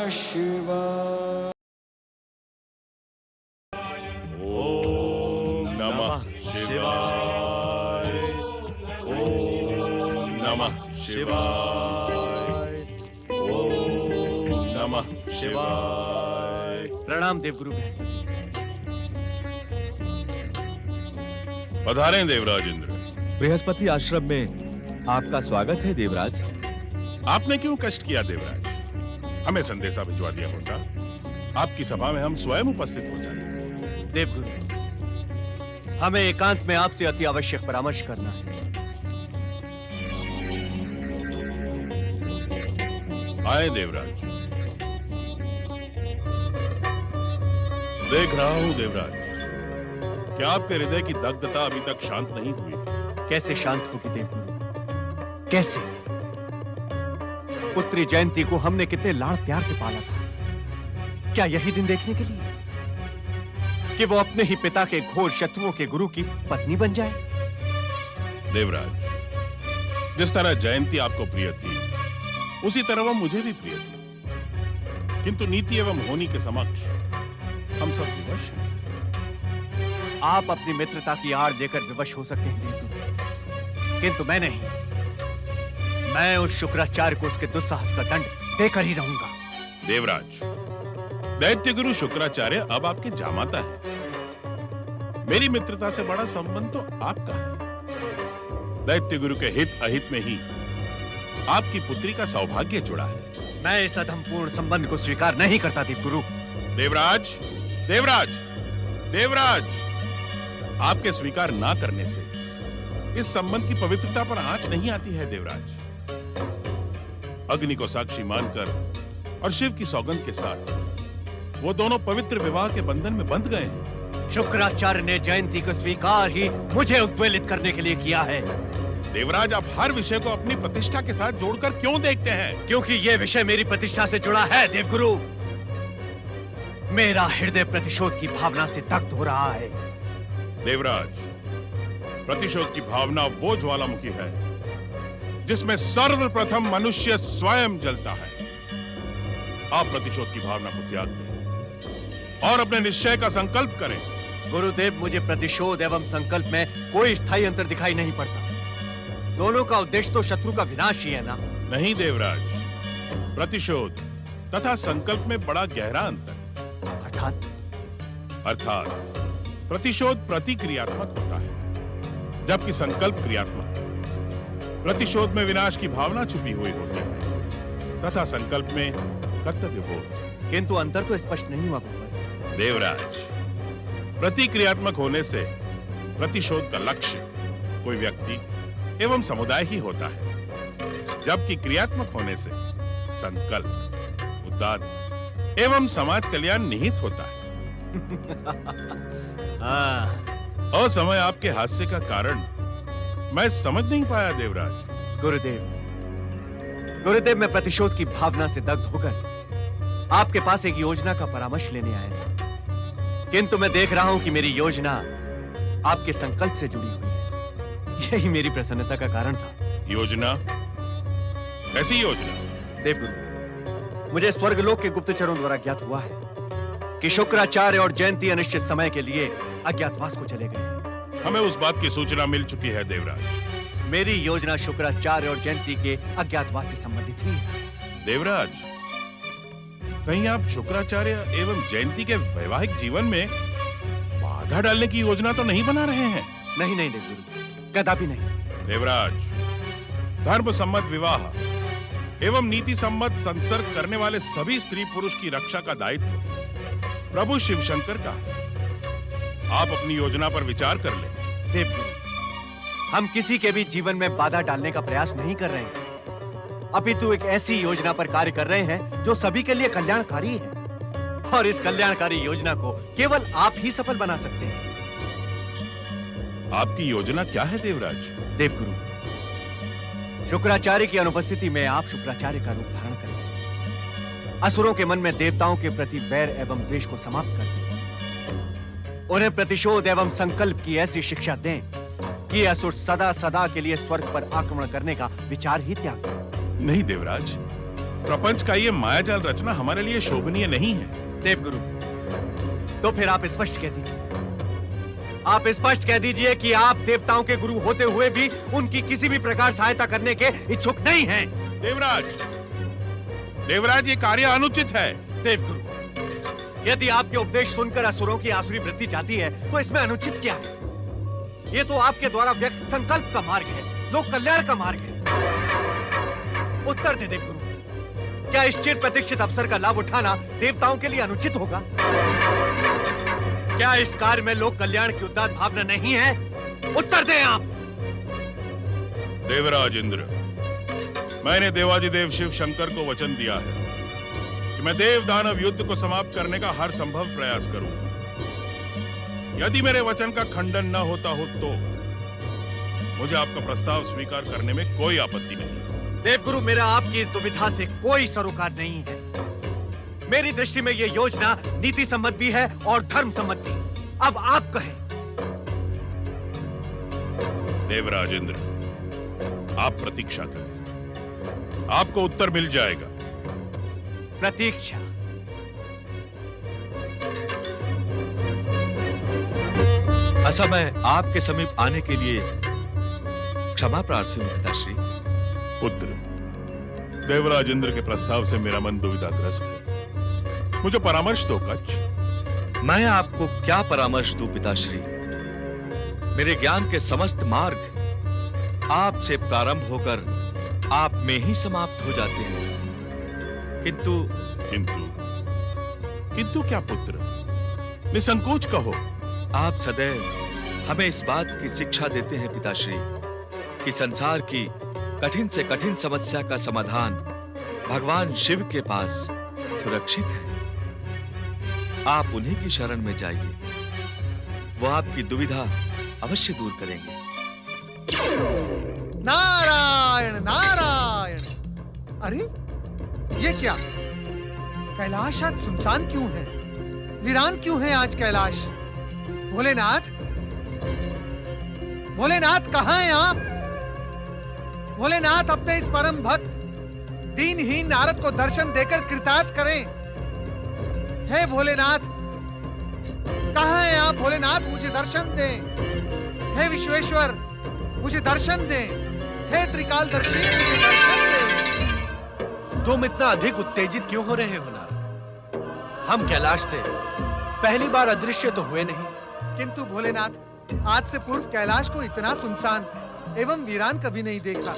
शिवाय। ओम नमः शिवाय। ओम नमः शिवाय। ओम नमः शिवाय। प्रणाम देवगुरु बृहस्पति। पधारें देवराज इंद्र। बृहस्पति आश्रम में आपका स्वागत है देवराज। आपने क्यों कष्ट किया देवराज? हमें संदेशा भिजवा दिया होता, आपकी सभा में हम स्वयं उपस्थित हो जाते। देवगुरु, हमें एकांत में आपसे अति आवश्यक परामर्श करना है। आए देवराज। देख रहा हूं देवराज, क्या आपके हृदय की दग्धता अभी तक शांत नहीं हुई है? कैसे शांत होगी देवगुरु? कैसे? पुत्री जयंती को हमने कितने लाड़ प्यार से पाला था। क्या यही दिन देखने के लिए कि वो अपने ही पिता के घोर शत्रुओं के गुरु की पत्नी बन जाए? देवराज, जिस तरह जयंती आपको प्रिय थी, उसी तरह वह मुझे भी प्रिय थी, किंतु नीति एवं होनी के समक्ष हम सब विवश हैं। आप अपनी मित्रता की आड़ देकर विवश हो सकते हैं देवगुरु, किंतु मैं नहीं। मैं उस शुक्राचार्य को उसके दुस्साहस का दंड देकर ही रहूंगा। देवराज, दैत्य गुरु शुक्राचार्य अब आपके जामाता है। मेरी मित्रता से बड़ा संबंध तो आपका है। दैत्य गुरु के हित अहित में ही आपकी पुत्री का सौभाग्य जुड़ा है। मैं इस अधमपूर्ण संबंध को स्वीकार नहीं करता देवगुरु। देवराज, देवराज, देवराज, आपके स्वीकार ना करने से इस संबंध की पवित्रता पर आंच नहीं आती है देवराज। अग्नि को साक्षी मानकर और शिव की सौगंध के साथ वो दोनों पवित्र विवाह के बंधन में बंध गए हैं। शुक्राचार्य ने जयंती को स्वीकार ही मुझे उद्वेलित करने के लिए किया है। देवराज, आप हर विषय को अपनी प्रतिष्ठा के साथ जोड़कर क्यों देखते हैं? क्योंकि यह विषय मेरी प्रतिष्ठा से जुड़ा है देवगुरु। मेरा हृदय प्रतिशोध की भावना से दग्ध हो रहा है। देवराज, प्रतिशोध की भावना वो ज्वालामुखी है जिसमें सर्वप्रथम मनुष्य स्वयं जलता है। आप प्रतिशोध की भावना को त्याग दें और अपने निश्चय का संकल्प करें। गुरुदेव, मुझे प्रतिशोध एवं संकल्प में कोई स्थायी अंतर दिखाई नहीं पड़ता। दोनों का उद्देश्य तो शत्रु का विनाश ही है ना? नहीं देवराज, प्रतिशोध तथा संकल्प में बड़ा गहरा अंतर। अर्थात प्रतिशोध प्रतिक्रियात्मक होता है, जबकि संकल्प क्रियात्मक। प्रतिशोध में विनाश की भावना छुपी हुई होती है तथा संकल्प में कर्तव्य बोध। किंतु अंतर तो स्पष्ट नहीं हुआ गुरुवर। देवराज, प्रतिक्रियात्मक होने से प्रतिशोध का लक्ष्य कोई व्यक्ति एवं समुदाय ही होता है, जबकि क्रियात्मक होने से संकल्प, उद्दात एवं समाज कल्याण निहित होता है। असमय आपके हास्य का कारण मैं समझ नहीं पाया देवराज। गुरुदेव, मैं प्रतिशोध की भावना से दग्ध होकर आपके पास एक योजना का परामर्श लेने आया था, किंतु मैं देख रहा हूं कि मेरी योजना आपके संकल्प से जुड़ी हुई है। यही मेरी प्रसन्नता का कारण था। योजना? कैसी योजना? देवगुरु, मुझे स्वर्गलोक के गुप्तचरों द्वारा ज्ञात हुआ है कि शुक्राचार्य और जयंती अनिश्चित समय के लिए अज्ञातवास को चले गए। हमें उस बात की सूचना मिल चुकी है देवराज। मेरी योजना शुक्राचार्य और जयंती के अज्ञातवास से संबंधित ही है। देवराज, कहीं आप शुक्राचार्य एवं जयंती के वैवाहिक जीवन में बाधा डालने की योजना तो नहीं बना रहे हैं? नहीं नहीं देवगुरु, कदापि नहीं। देवराज, धर्म सम्मत विवाह एवं नीति सम्मत संसर्ग करने वाले सभी स्त्री पुरुष की रक्षा का दायित्व प्रभु शिव शंकर का है। आप अपनी योजना पर विचार कर लें। देवगुरु, हम किसी के भी जीवन में बाधा डालने का प्रयास नहीं कर रहे हैं, अपितु एक ऐसी योजना पर कार्य कर रहे हैं जो सभी के लिए कल्याणकारी है, और इस कल्याणकारी योजना को केवल आप ही सफल बना सकते हैं। आपकी योजना क्या है देवराज? देवगुरु, शुक्राचार्य की अनुपस्थिति में आप शुक्राचार्य का रूप धारण करें, असुरों के मन में देवताओं के प्रति वैर एवं द्वेष को समाप्त कर दें, उन्हें प्रतिशोध एवं संकल्प की ऐसी शिक्षा दें कि असुर सदा सदा के लिए स्वर्ग पर आक्रमण करने का विचार ही त्याग करें। नहीं देवराज, प्रपंच का ये मायाजाल रचना हमारे लिए शोभनीय नहीं है। देवगुरु, तो फिर आप स्पष्ट कह दीजिए, आप स्पष्ट कह दीजिए कि आप देवताओं के गुरु होते हुए भी उनकी किसी भी प्रकार सहायता करने के इच्छुक नहीं हैं। देवराज, देवराज, ये कार्य अनुचित है। देवगुरु, यदि आपके उपदेश सुनकर असुरों की आसुरी वृत्ति जाती है तो इसमें अनुचित क्या है? ये तो आपके द्वारा व्यक्त संकल्प का मार्ग है, लोक कल्याण का मार्ग है। उत्तर दे देवगुरु, क्या इस चिर प्रतीक्षित अवसर का लाभ उठाना देवताओं के लिए अनुचित होगा? क्या इस कार्य में लोक कल्याण की उदात्त भावना नहीं है? उत्तर दें आप। देवराज इंद्र, मैंने देवाधिदेव शिव शंकर को वचन दिया है कि मैं देव दानव युद्ध को समाप्त करने का हर संभव प्रयास करूंगा। यदि मेरे वचन का खंडन न होता हो तो मुझे आपका प्रस्ताव स्वीकार करने में कोई आपत्ति नहीं है। देवगुरु, मेरा आपकी इस दुविधा से कोई सरोकार नहीं है। मेरी दृष्टि में यह योजना नीति सम्मत भी है और धर्म सम्मत भी। अब आप कहें। देवराज इंद्र, आप प्रतीक्षा करें, आपको उत्तर मिल जाएगा। प्रतीक्षा? असमय आपके समीप आने के लिए क्षमा प्रार्थी हूं पिताश्री। पुत्र, देवराज इंद्र के प्रस्ताव से मेरा मन दुविधाग्रस्त है। मुझे परामर्श दो कच्छ। मैं आपको क्या परामर्श दूं पिताश्री? मेरे ज्ञान के समस्त मार्ग आपसे प्रारंभ होकर आप में ही समाप्त हो जाते हैं। किंतु किंतु क्या पुत्र? निसंकोच कहो। आप सदैव हमें इस बात की शिक्षा देते हैं पिताश्री कि संसार की कठिन से कठिन समस्या का समाधान भगवान शिव के पास सुरक्षित है। आप उन्हीं की शरण में जाइए, वो आपकी दुविधा अवश्य दूर करेंगे। नारायण नारायण। अरे ये क्या? कैलाश आज सुनसान क्यों है? वीरान क्यों है आज कैलाश? भोलेनाथ, भोलेनाथ कहां हैं आप? भोलेनाथ, अपने इस परम भक्त दीनहीन नारद को दर्शन देकर कृतार्थ करें। हे भोलेनाथ, कहां हैं आप? भोलेनाथ, मुझे दर्शन दें। हे विश्वेश्वर, मुझे दर्शन दें। हे त्रिकालदर्शी, मुझे दर्शन दें। तुम इतना अधिक उत्तेजित क्यों हो रहे हो नारद? हम कैलाश से पहली बार अदृश्य तो हुए नहीं। किंतु भोलेनाथ, आज से पूर्व कैलाश को इतना सुनसान एवं वीरान कभी नहीं देखा।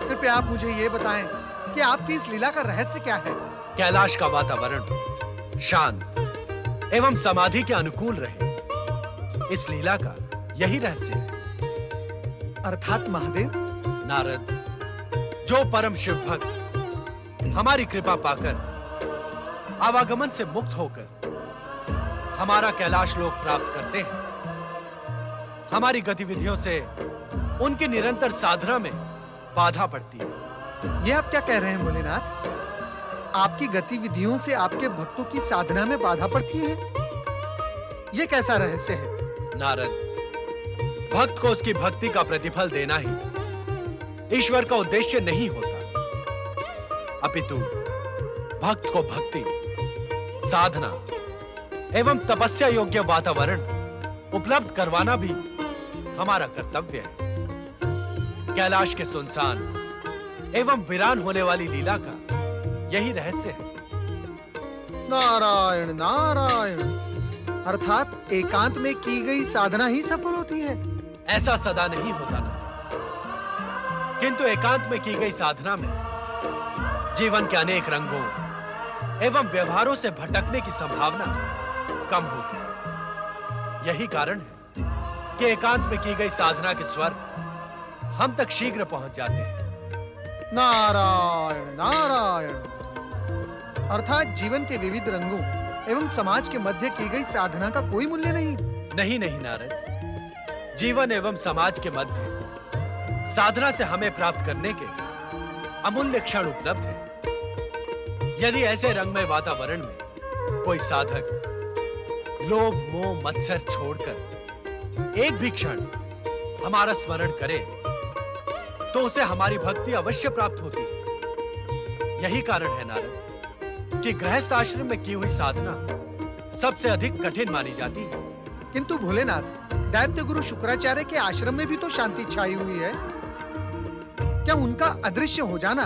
कृपया आप मुझे ये बताएं कि आपकी इस लीला का रहस्य क्या है? कैलाश का वातावरण शांत एवं समाधि के अनुकूल रहे, इस लीला का यही रहस्य है। अर्थात महादेव? नारद, जो परम शिव भक्त हमारी कृपा पाकर आवागमन से मुक्त होकर हमारा कैलाश लोक प्राप्त करते हैं, हमारी गतिविधियों से उनकी निरंतर साधना में बाधा पड़ती है। ये आप क्या कह रहे हैं भोलेनाथ? आपकी गतिविधियों से आपके भक्तों की साधना में बाधा पड़ती है? ये कैसा रहस्य है? नारद, भक्त को उसकी भक्ति का प्रतिफल देना ही ईश्वर का उद्देश्य नहीं होता, अपितु भक्त को भक्ति, साधना एवं तपस्या योग्य वातावरण उपलब्ध करवाना भी हमारा कर्तव्य है। कैलाश के सुनसान एवं वीरान होने वाली लीला का यही रहस्य है। नारायण नारायण। अर्थात एकांत में की गई साधना ही सफल होती है? ऐसा सदा नहीं होता ना, किंतु एकांत में की गई साधना में जीवन के अनेक रंगों एवं व्यवहारों से भटकने की संभावना कम होती है। यही कारण है कि एकांत में की गई साधना के स्वर हम तक शीघ्र पहुंच जाते हैं। नारायण नारायण। अर्थात जीवन के विविध रंगों एवं समाज के मध्य की गई साधना का कोई मूल्य नहीं? नहीं नहीं नारद, जीवन एवं समाज के मध्य साधना से हमें प्राप्त करने के अमूल्य क्षण उपलब्ध है। यदि ऐसे रंगमय वातावरण में कोई साधक लोभ मोह मत्सर छोड़कर एक भी क्षण हमारा स्मरण करे तो उसे हमारी भक्ति अवश्य प्राप्त होती है। यही कारण है नारद कि गृहस्थ आश्रम में की हुई साधना सबसे अधिक कठिन मानी जाती है। किंतु भोलेनाथ, दैत्य गुरु शुक्राचार्य के आश्रम में भी तो शांति छाई हुई है। क्या उनका अदृश्य हो जाना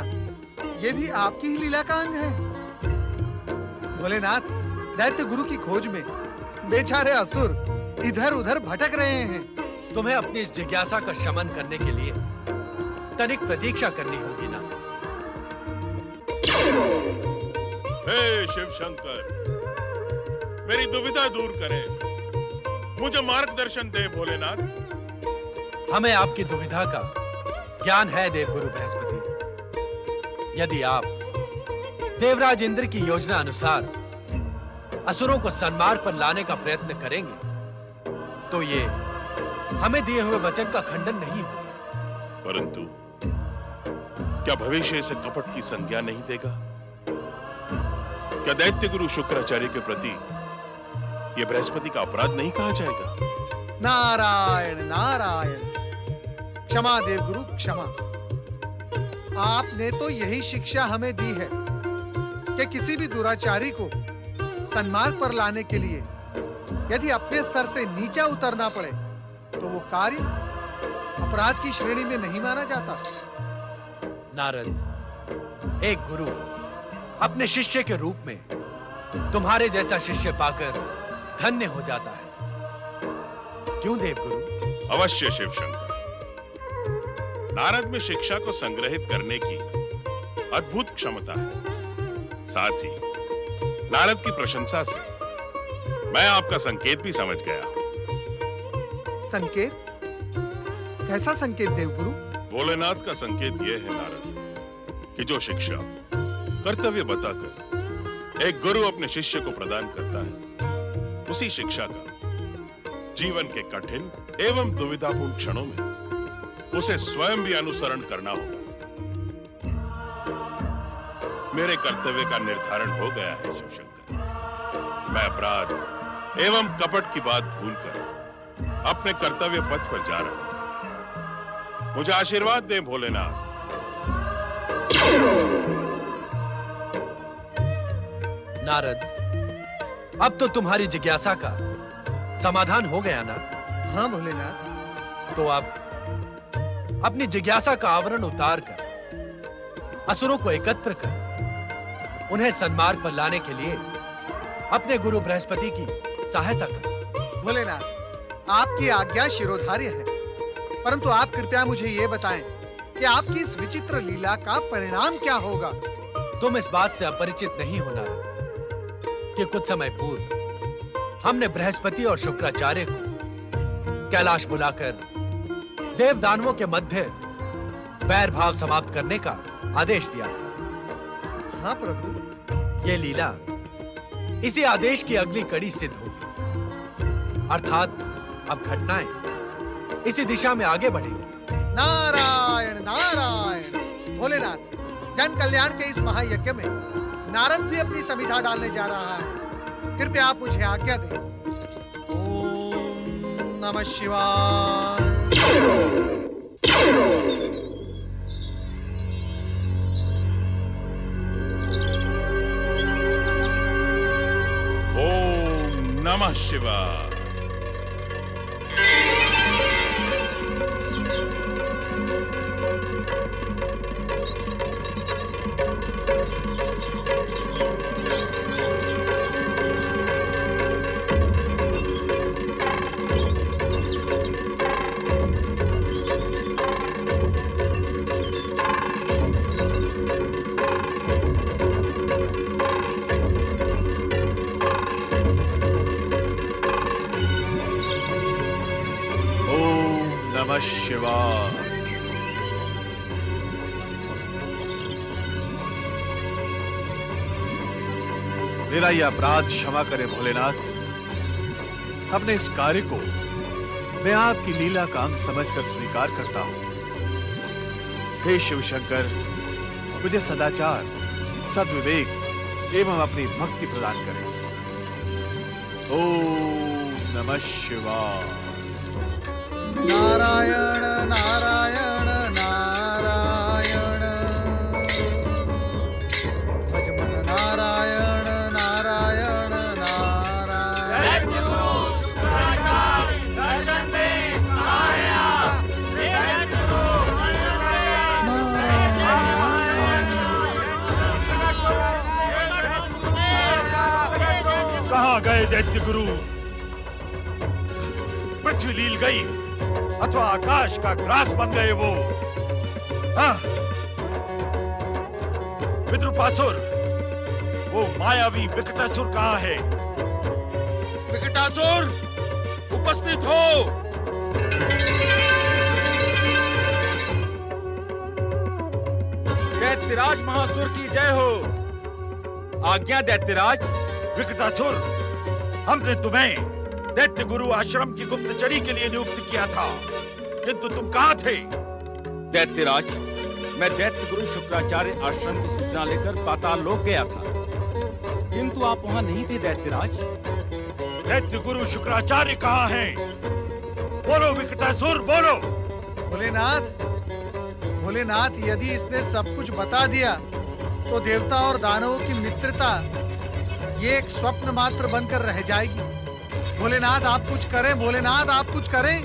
ये भी आपकी ही लीला का अंग है? भोलेनाथ, दैत्य गुरु की खोज में बेचारे असुर इधर उधर भटक रहे हैं। तुम्हें अपनी इस जिज्ञासा का शमन करने के लिए तनिक प्रतीक्षा करनी होगी ना। हे शिव शंकर, मेरी दुविधा दूर करें, मुझे मार्गदर्शन दे भोलेनाथ। हमें आपकी दुविधा का ज्ञान है देवगुरु बृहस्पति। यदि आप देवराज इंद्र की योजना अनुसार असुरों को सन्मार्ग पर लाने का प्रयत्न करेंगे तो ये हमें दिए हुए वचन का खंडन नहीं होगा। परंतु क्या भविष्य इसे कपट की संज्ञा नहीं देगा? क्या दैत्य गुरु शुक्राचार्य के प्रति यह बृहस्पति का अपराध नहीं कहा जाएगा? नारायण नारायण, क्षमा देवगुरु क्षमा। आपने तो यही शिक्षा हमें दी है कि किसी भी दुराचारी को सन्मार्ग पर लाने के लिए यदि अपने स्तर से नीचा उतरना पड़े तो वो कार्य अपराध की श्रेणी में नहीं माना जाता। नारद, एक गुरु अपने शिष्य के रूप में तुम्हारे जैसा शिष्य पाकर धन्य हो जाता है। क्यों देवगुरु? अवश्य शिव शंकर। नारद में शिक्षा को संग्रहित करने की अद्भुत क्षमता है। साथ ही नारद की प्रशंसा से मैं आपका संकेत भी समझ गया हूं। संकेत? कैसा संकेत देवगुरु? भोलेनाथ का संकेत यह है नारद कि जो शिक्षा कर्तव्य बताकर एक गुरु अपने शिष्य को प्रदान करता है, उसी शिक्षा का जीवन के कठिन एवं दुविधापूर्ण क्षणों में उसे स्वयं भी अनुसरण करना होगा। मेरे कर्तव्य का निर्धारण हो गया है शिव शंकर। मैं अपराध एवं कपट की बात भूलकर अपने कर्तव्य पथ पर जा रहा हूं। मुझे आशीर्वाद दें भोलेनाथ। नारद, अब तो तुम्हारी जिज्ञासा का समाधान हो गया ना? हाँ भोलेनाथ। तो अब अपनी जिज्ञासा का आवरण उतारकर असुरों को एकत्र कर उन्हें सन्मार्ग पर लाने के लिए अपने गुरु बृहस्पति की सहायता कर। भोलेनाथ, आपकी आज्ञा शिरोधार्य है, परंतु आप कृपया मुझे ये बताएं कि आपकी इस विचित्र लीला का परिणाम क्या होगा? तुम इस बात से अपरिचित नहीं होना कि कुछ समय पूर्व हमने बृहस्पति और शुक्राचार्य को कैलाश बुलाकर देव दानवों के मध्य वैर भाव समाप्त करने का आदेश दिया था। हाँ प्रभु। ये लीला इसी आदेश की अगली कड़ी सिद्ध होगी, अर्थात अब घटनाएं इसी दिशा में आगे बढ़ेंगी। नारायण नारायण। भोलेनाथ, जन कल्याण के इस महायज्ञ में नारद भी अपनी समिधा डालने जा रहा है। कृपया आप मुझे आज्ञा दें। ओम नमः शिवाय। ओम नमः शिवाय। नमः शिवाय। मेरा यह अपराध क्षमा करें भोलेनाथ। अपने इस कार्य को मैं आपकी लीला का अंग समझकर स्वीकार करता हूं। हे शिव शंकर, मुझे सदाचार, सद्विवेक एवं अपनी भक्ति प्रदान करें। ओम नमः शिवाय। नारायण नारायण नारायण। कहां गए दैत्य गुरु? पृथ्वी लील गई अथवा आकाश का ग्रास बन गए वो? हाँ? विद्रुपासुर, वो मायावी विकटासुर कहां है? विकटासुर, उपस्थित हो। दैत्यराज महासुर की जय हो। आज्ञा दैत्यराज। विकटासुर, हमने तुम्हें दैत्य गुरु आश्रम की गुप्तचरी के लिए नियुक्त किया था, किंतु तुम कहां थे? दैत्यराज, मैं दैत्य गुरु शुक्राचार्य आश्रम की सूचना लेकर पाताल लोक गया था, किंतु आप वहां नहीं थे दैत्यराज। दैत्य गुरु शुक्राचार्य कहां हैं? बोलो विकटासुर, बोलो। भोलेनाथ, भोलेनाथ, यदि इसने सब कुछ बता दिया तो देवता और दानवों की मित्रता ये एक स्वप्न मात्र बनकर रह जाएगी। भोलेनाथ आप कुछ करें, भोलेनाथ आप कुछ करें।